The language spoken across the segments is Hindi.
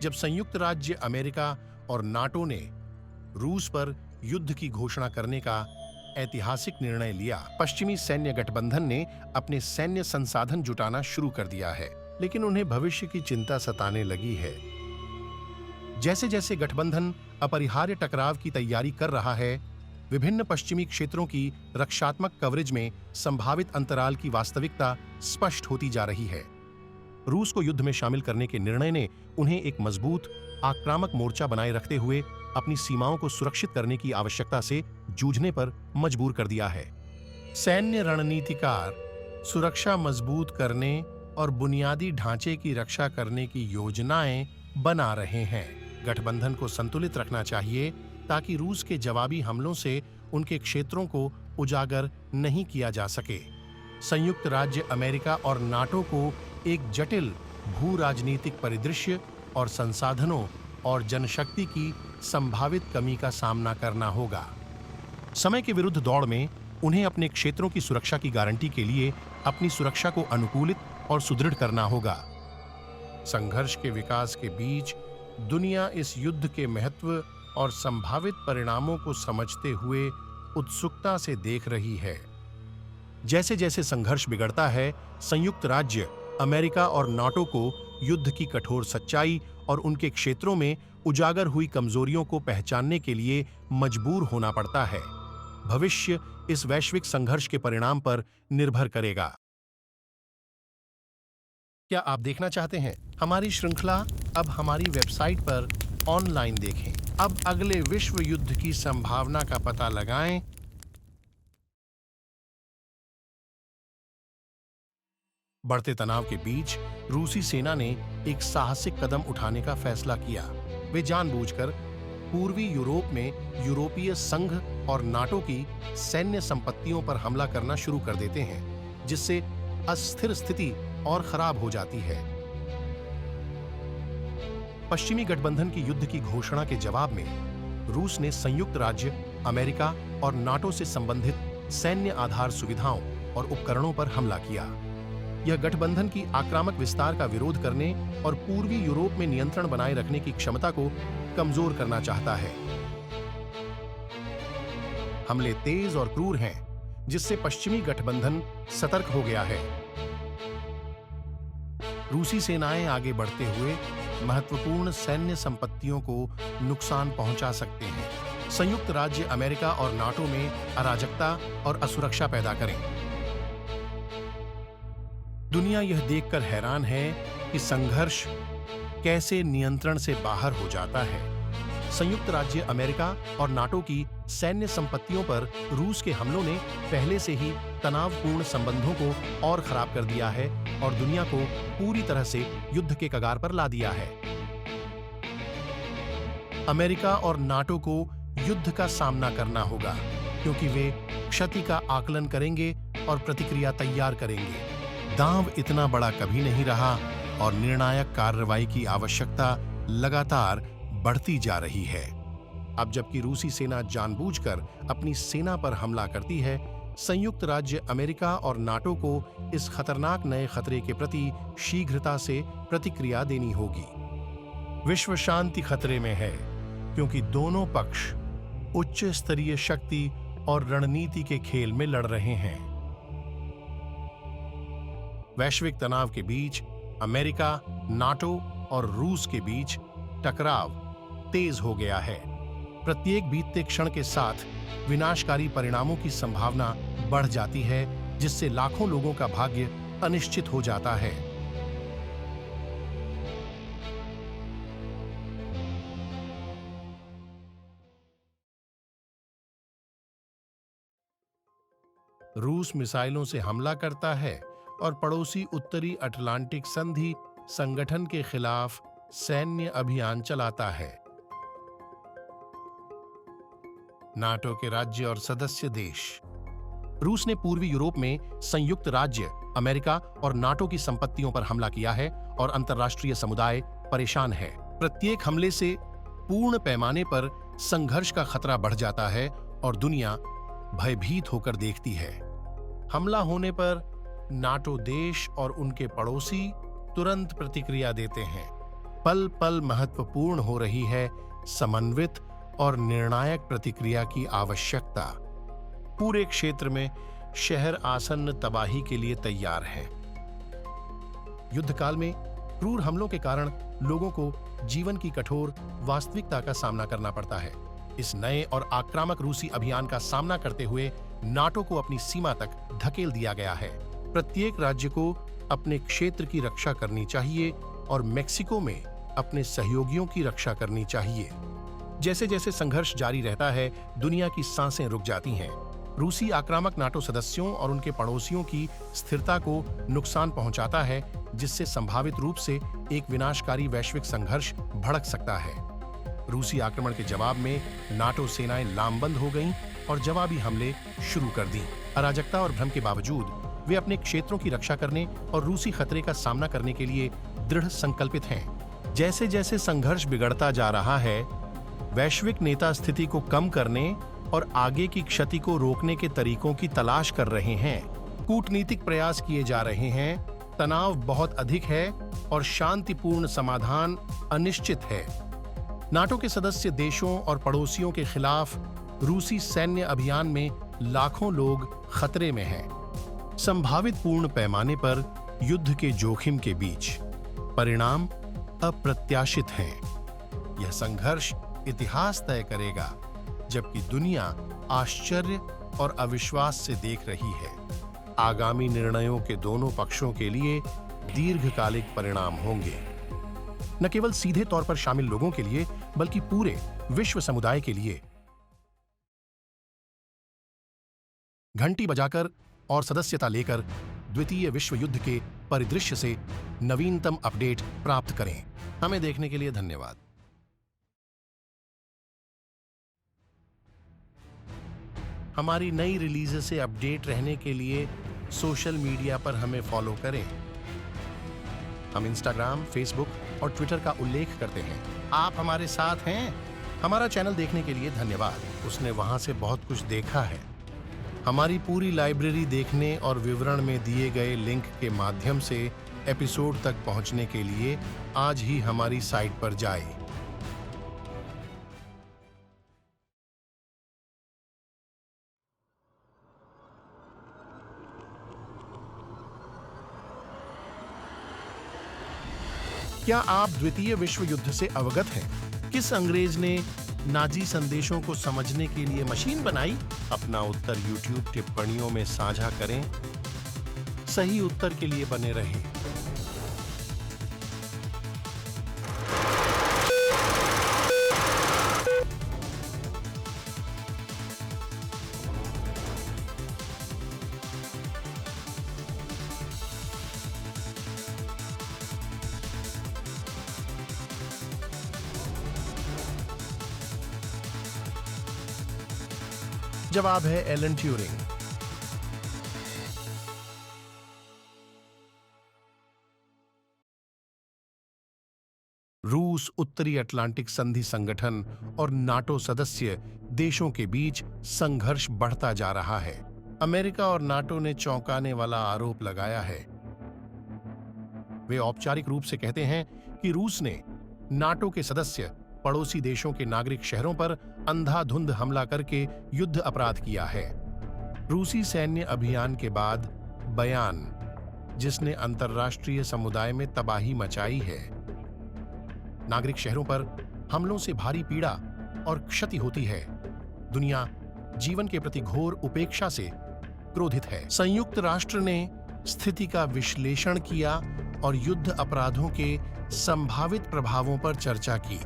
जब संयुक्त राज्य अमेरिका और नाटो ने रूस पर युद्ध की घोषणा करने का ऐतिहासिक निर्णय लिया, पश्चिमी सैन्य गठबंधन ने अपने सैन्य संसाधन जुटाना शुरू कर दिया है, लेकिन उन्हें भविष्य की चिंता सताने लगी है। जैसे जैसे गठबंधन अपरिहार्य टकराव की तैयारी कर रहा है, विभिन्न पश्चिमी क्षेत्रों की रक्षात्मक कवरेज में संभावित अंतराल की वास्तविकता स्पष्ट होती जा रही है। रूस को युद्ध में शामिल करने के निर्णय ने उन्हें एक मजबूत, आक्रामक मोर्चा बनाए रखते हुए अपनी सीमाओं को सुरक्षित करने की आवश्यकता से जूझने पर मजबूर कर दिया है। सैन्य रणनीतिकार सुरक्षा मजबूत करने और बुनियादी ढांचे की रक्षा करने की योजनाएं बना रहे हैं। गठबंधन को संतुलित रखना चाहिए ताकि रूस के जवाबी हमलों से उनके क्षेत्रों को उजागर नहीं किया जा सके। संयुक्त राज्य अमेरिका और नाटो को एक जटिल भू राजनीतिक परिदृश्य और संसाधनों और जनशक्ति की संभावित कमी का सामना करना होगा। समय के विरुद्ध दौड़ में उन्हें अपने क्षेत्रों की सुरक्षा की गारंटी के लिए अपनी सुरक्षा को अनुकूलित और सुदृढ़ करना होगा। संघर्ष के विकास के बीच दुनिया इस युद्ध के महत्व और संभावित परिणामों को समझते हुए उत्सुकता से देख रही है। जैसे जैसे संघर्ष बिगड़ता है, संयुक्त राज्य अमेरिका और नाटो को युद्ध की कठोर सच्चाई और उनके क्षेत्रों में उजागर हुई कमजोरियों को पहचानने के लिए मजबूर होना पड़ता है। भविष्य इस वैश्विक संघर्ष के परिणाम पर निर्भर करेगा। क्या आप देखना चाहते हैं हमारी श्रृंखला? अब हमारी वेबसाइट पर ऑनलाइन देखें। अब अगले विश्व युद्ध की संभावना का पता लगाएं। बढ़ते तनाव के बीच रूसी सेना ने एक साहसिक कदम उठाने का फैसला किया। वे जानबूझकर पूर्वी यूरोप में यूरोपीय संघ और नाटो की सैन्य संपत्तियों पर हमला करना शुरू कर देते हैं, जिससे अस्थिर स्थिति और खराब हो जाती है। पश्चिमी गठबंधन की युद्ध की घोषणा के जवाब में रूस ने संयुक्त राज्य अमेरिका और नाटो से संबंधित सैन्य आधार सुविधाओं और उपकरणों पर हमला किया। यह गठबंधन की आक्रामक विस्तार का विरोध करने और पूर्वी यूरोप में नियंत्रण बनाए रखने की क्षमता को कमजोर करना चाहता है। हमले तेज और क्रूर हैं, जिससे पश्चिमी गठबंधन सतर्क हो गया है। रूसी सेनाएं आगे बढ़ते हुए महत्वपूर्ण सैन्य संपत्तियों को नुकसान पहुंचा सकते हैं। संयुक्त राज्य अमेरिका और नाटो में अराजकता और असुरक्षा पैदा करें। दुनिया यह देखकर हैरान है कि संघर्ष कैसे नियंत्रण से बाहर हो जाता है। संयुक्त राज्य अमेरिका और नाटो की सैन्य संपत्तियों पर रूस के हमलों ने पहले से ही तनावपूर्ण संबंधों को और खराब कर दिया है और दुनिया को पूरी तरह से युद्ध के कगार पर ला दिया है। अमेरिका और नाटो को युद्ध का सामना करना होगा, क्योंकि वे क्षति का आकलन करेंगे और प्रतिक्रिया तैयार करेंगे। दांव इतना बड़ा कभी नहीं रहा और निर्णायक कार्रवाई की आवश्यकता लगातार बढ़ती जा रही है। अब जबकि रूसी सेना जानबूझकर अपनी सेना पर हमला करती है, संयुक्त राज्य अमेरिका और नाटो को इस खतरनाक नए खतरे के प्रति शीघ्रता से प्रतिक्रिया देनी होगी। विश्व शांति खतरे में है, क्योंकि दोनों पक्ष उच्च स्तरीय शक्ति और रणनीति के खेल में लड़ रहे हैं। वैश्विक तनाव के बीच अमेरिका, नाटो और रूस के बीच टकराव तेज हो गया है। प्रत्येक बीतते क्षण के साथ विनाशकारी परिणामों की संभावना बढ़ जाती है, जिससे लाखों लोगों का भाग्य अनिश्चित हो जाता है। रूस मिसाइलों से हमला करता है और पड़ोसी उत्तरी अटलांटिक संधि संगठन के खिलाफ सैन्य अभियान चलाता है। नाटो के राज्य और सदस्य देश। रूस ने पूर्वी यूरोप में संयुक्त राज्य अमेरिका और नाटो की संपत्तियों पर हमला किया है और अंतर्राष्ट्रीय समुदाय परेशान है। प्रत्येक हमले से पूर्ण पैमाने पर संघर्ष का खतरा बढ़ जाता है और दुनिया भयभीत होकर देखती है। हमला होने पर नाटो देश और उनके पड़ोसी तुरंत प्रतिक्रिया देते हैं। पल पल महत्वपूर्ण हो रही है समन्वित और निर्णायक प्रतिक्रिया की आवश्यकता। पूरे क्षेत्र में शहर आसन्न तबाही के लिए तैयार है। युद्ध काल में क्रूर हमलों के कारण लोगों को जीवन की कठोर वास्तविकता का सामना करना पड़ता है। इस नए और आक्रामक रूसी अभियान का सामना करते हुए नाटो को अपनी सीमा तक धकेल दिया गया है। प्रत्येक राज्य को अपने क्षेत्र की रक्षा करनी चाहिए और मेक्सिको में अपने सहयोगियों की रक्षा करनी चाहिए। जैसे जैसे संघर्ष जारी रहता है, दुनिया की सांसें रुक जाती हैं। रूसी आक्रामक नाटो सदस्यों और उनके पड़ोसियों की स्थिरता को नुकसान पहुंचाता है, जिससे संभावित रूप से एक विनाशकारी वैश्विक संघर्ष भड़क सकता है। रूसी आक्रमण के जवाब में नाटो सेनाएं लामबंद हो गईं और जवाबी हमले शुरू कर दी। अराजकता और भ्रम के बावजूद वे अपने क्षेत्रों की रक्षा करने और रूसी खतरे का सामना करने के लिए दृढ़ संकल्पित हैं। जैसे जैसे संघर्ष बिगड़ता जा रहा है, वैश्विक नेता स्थिति को कम करने और आगे की क्षति को रोकने के तरीकों की तलाश कर रहे हैं। कूटनीतिक प्रयास किए जा रहे हैं, तनाव बहुत अधिक है और शांतिपूर्ण समाधान अनिश्चित है। नाटो के सदस्य देशों और पड़ोसियों के खिलाफ रूसी सैन्य अभियान में लाखों लोग खतरे में हैं। संभावित पूर्ण पैमाने पर युद्ध के जोखिम के बीच परिणाम अप्रत्याशित हैं। यह संघर्ष इतिहास तय करेगा, जबकि दुनिया आश्चर्य और अविश्वास से देख रही है। आगामी निर्णयों के दोनों पक्षों के लिए दीर्घकालिक परिणाम होंगे, न केवल सीधे तौर पर शामिल लोगों के लिए, बल्कि पूरे विश्व समुदाय के लिए। घंटी बजाकर और सदस्यता लेकर द्वितीय विश्व युद्ध के परिदृश्य से नवीनतम अपडेट प्राप्त करें। हमें देखने के लिए धन्यवाद। हमारी नई रिलीज से अपडेट रहने के लिए सोशल मीडिया पर हमें फॉलो करें। हम इंस्टाग्राम, फेसबुक और ट्विटर का उल्लेख करते हैं। आप हमारे साथ हैं। हमारा चैनल देखने के लिए धन्यवाद। उसने वहां से बहुत कुछ देखा है। हमारी पूरी लाइब्रेरी देखने और विवरण में दिए गए लिंक के माध्यम से एपिसोड तक पहुंचने के लिए आज ही हमारी साइट पर जाएं। क्या आप द्वितीय विश्व युद्ध से अवगत हैं? किस अंग्रेज ने नाजी संदेशों को समझने के लिए मशीन बनाई? अपना उत्तर YouTube टिप्पणियों में साझा करें। सही उत्तर के लिए बने रहें। जवाब है एलन ट्यूरिंग। रूस उत्तरी अटलांटिक संधि संगठन और नाटो सदस्य देशों के बीच संघर्ष बढ़ता जा रहा है। अमेरिका और नाटो ने चौंकाने वाला आरोप लगाया है। वे औपचारिक रूप से कहते हैं कि रूस ने नाटो के सदस्य पड़ोसी देशों के नागरिक शहरों पर अंधाधुंध हमला करके युद्ध अपराध किया है। रूसी सैन्य अभियान के बाद बयान, जिसने अंतर्राष्ट्रीय समुदाय में तबाही मचाई है। नागरिक शहरों पर हमलों से भारी पीड़ा और क्षति होती है। दुनिया जीवन के प्रति घोर उपेक्षा से क्रोधित है। संयुक्त राष्ट्र ने स्थिति का विश्लेषण किया और युद्ध अपराधों के संभावित प्रभावों पर चर्चा की।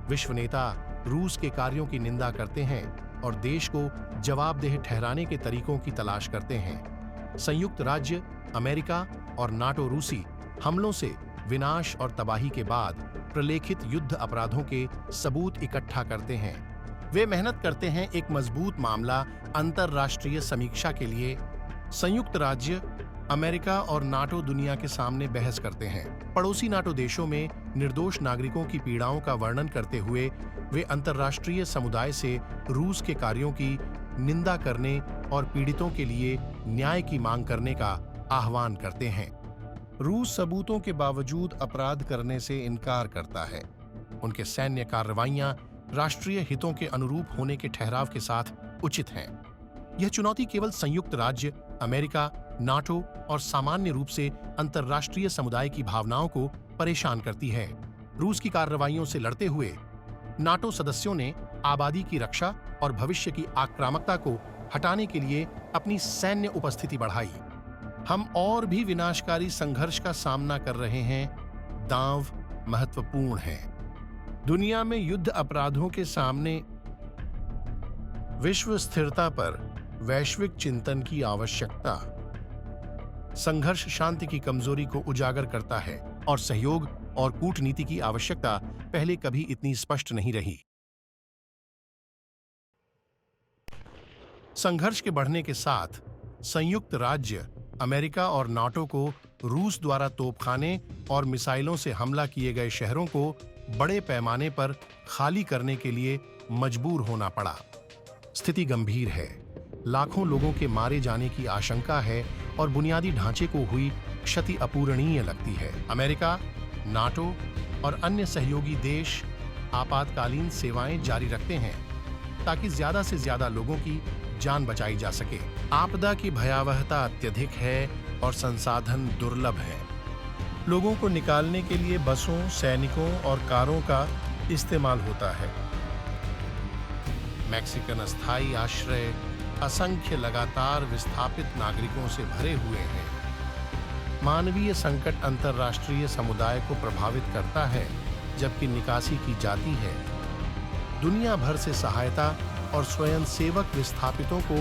विश्व नेता रूस के कार्यों की निंदा करते हैं और देश को जवाबदेह ठहराने के तरीकों की तलाश करते हैं। संयुक्त राज्य अमेरिका और नाटो रूसी हमलों से विनाश और तबाही के बाद प्रलेखित युद्ध अपराधों के सबूत इकट्ठा करते हैं। वे मेहनत करते हैं एक मजबूत मामला अंतर्राष्ट्रीय समीक्षा के लिए। संयुक्त राज्य अमेरिका और नाटो दुनिया के सामने बहस करते हैं। पड़ोसी नाटो देशों में निर्दोष नागरिकों की पीड़ाओं का वर्णन करते हुए वे अंतर्राष्ट्रीय समुदाय से रूस के कार्यों की निंदा करने और पीड़ितों के लिए न्याय की मांग करने का आह्वान करते हैं। रूस सबूतों के बावजूद अपराध करने से इनकार करता है। उनके सैन्य कार्रवाइयां राष्ट्रीय हितों के अनुरूप होने के ठहराव के साथ उचित हैं। यह चुनौती केवल संयुक्त राज्य अमेरिका, नाटो और सामान्य रूप से अंतर्राष्ट्रीय समुदाय की भावनाओं को परेशान करती है। रूस की कार्रवाइयों से लड़ते हुए नाटो सदस्यों ने आबादी की रक्षा और भविष्य की आक्रामकता को हटाने के लिए अपनी सैन्य उपस्थिति बढ़ाई। हम और भी विनाशकारी संघर्ष का सामना कर रहे हैं। दांव महत्वपूर्ण है। दुनिया में युद्ध अपराधों के सामने विश्व स्थिरता पर वैश्विक चिंतन की आवश्यकता। संघर्ष शांति की कमजोरी को उजागर करता है और सहयोग और कूटनीति की आवश्यकता पहले कभी इतनी स्पष्ट नहीं रही। संघर्ष के बढ़ने के साथ संयुक्त राज्य अमेरिका और नाटो को रूस द्वारा तोपखाने और मिसाइलों से हमला किए गए शहरों को बड़े पैमाने पर खाली करने के लिए मजबूर होना पड़ा। स्थिति गंभीर है। लाखों लोगों के मारे जाने की आशंका है और बुनियादी ढांचे को हुई क्षति अपूरणीय लगती है। अमेरिका, नाटो और अन्य सहयोगी देश आपातकालीन सेवाएं जारी रखते हैं ताकि ज्यादा से ज्यादा लोगों की जान बचाई जा सके। आपदा की भयावहता अत्यधिक है और संसाधन दुर्लभ हैं। लोगों को निकालने के लिए बसों, सैनिकों और कारों का इस्तेमाल होता है। मैक्सिकन अस्थायी आश्रय असंख्य लगातार विस्थापित नागरिकों से भरे हुए हैं। मानवीय संकट अंतर्राष्ट्रीय समुदाय को प्रभावित करता है जबकि निकासी की जाती है। दुनिया भर से सहायता और स्वयंसेवक विस्थापितों को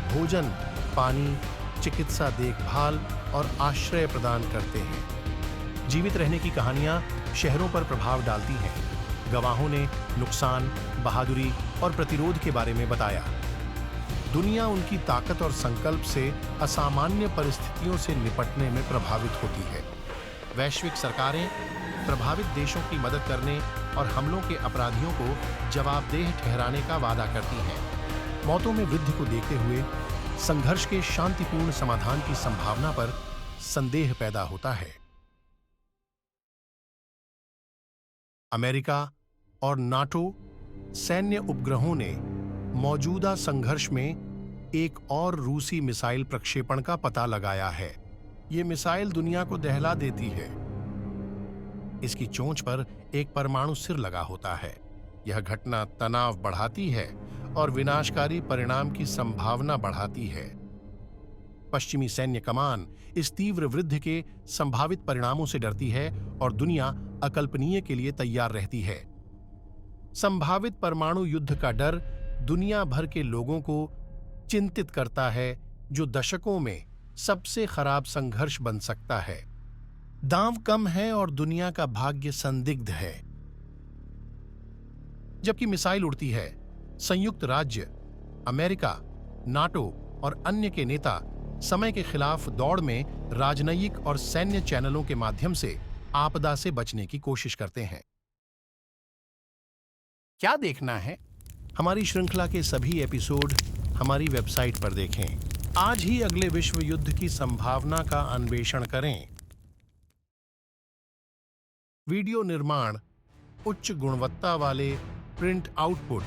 भोजन, पानी, चिकित्सा देखभाल और आश्रय प्रदान करते हैं। जीवित रहने की कहानियां शहरों पर प्रभाव डालती हैं। गवाहों ने नुकसान, बहादुरी और प्रतिरोध के बारे में बताया। दुनिया उनकी ताकत और संकल्प से असामान्य परिस्थितियों से निपटने में प्रभावित होती है। वैश्विक सरकारें प्रभावित देशों की मदद करने और हमलों के अपराधियों को जवाबदेह ठहराने का वादा करती हैं। मौतों में वृद्धि को देखते हुए संघर्ष के शांतिपूर्ण समाधान की संभावना पर संदेह पैदा होता है। अमेरिका और नाटो सैन्य उपग्रहों ने मौजूदा संघर्ष में एक और रूसी मिसाइल प्रक्षेपण का पता लगाया है। ये मिसाइल दुनिया को दहला देती है। इसकी चोंच पर एक परमाणु सिर लगा होता है। यह घटना तनाव बढ़ाती है और विनाशकारी परिणाम की संभावना बढ़ाती है। पश्चिमी सैन्य कमान इस तीव्र वृद्धि के संभावित परिणामों से डरती है और दुनिया अकल्पनीय के लिए तैयार रहती है। संभावित परमाणु युद्ध का डर दुनिया भर के लोगों को चिंतित करता है, जो दशकों में सबसे खराब संघर्ष बन सकता है। दांव कम है और दुनिया का भाग्य संदिग्ध है। जबकि मिसाइल उड़ती है, संयुक्त राज्य अमेरिका, नाटो और अन्य के नेता समय के खिलाफ दौड़ में राजनयिक और सैन्य चैनलों के माध्यम से आपदा से बचने की कोशिश करते हैं। क्या देखना है? हमारी श्रृंखला के सभी एपिसोड हमारी वेबसाइट पर देखें। आज ही अगले विश्व युद्ध की संभावना का अन्वेषण करें। वीडियो निर्माण, उच्च गुणवत्ता वाले प्रिंट आउटपुट,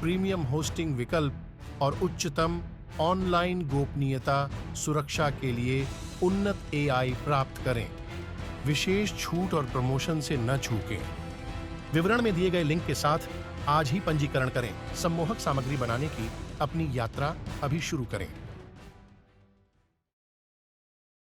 प्रीमियम होस्टिंग विकल्प और उच्चतम ऑनलाइन गोपनीयता सुरक्षा के लिए उन्नत AI प्राप्त करें। विशेष छूट और प्रमोशन से न चूकें। विवरण में दिए गए लिंक के साथ आज ही पंजीकरण करें। सम्मोहक सामग्री बनाने की अपनी यात्रा अभी शुरू करें।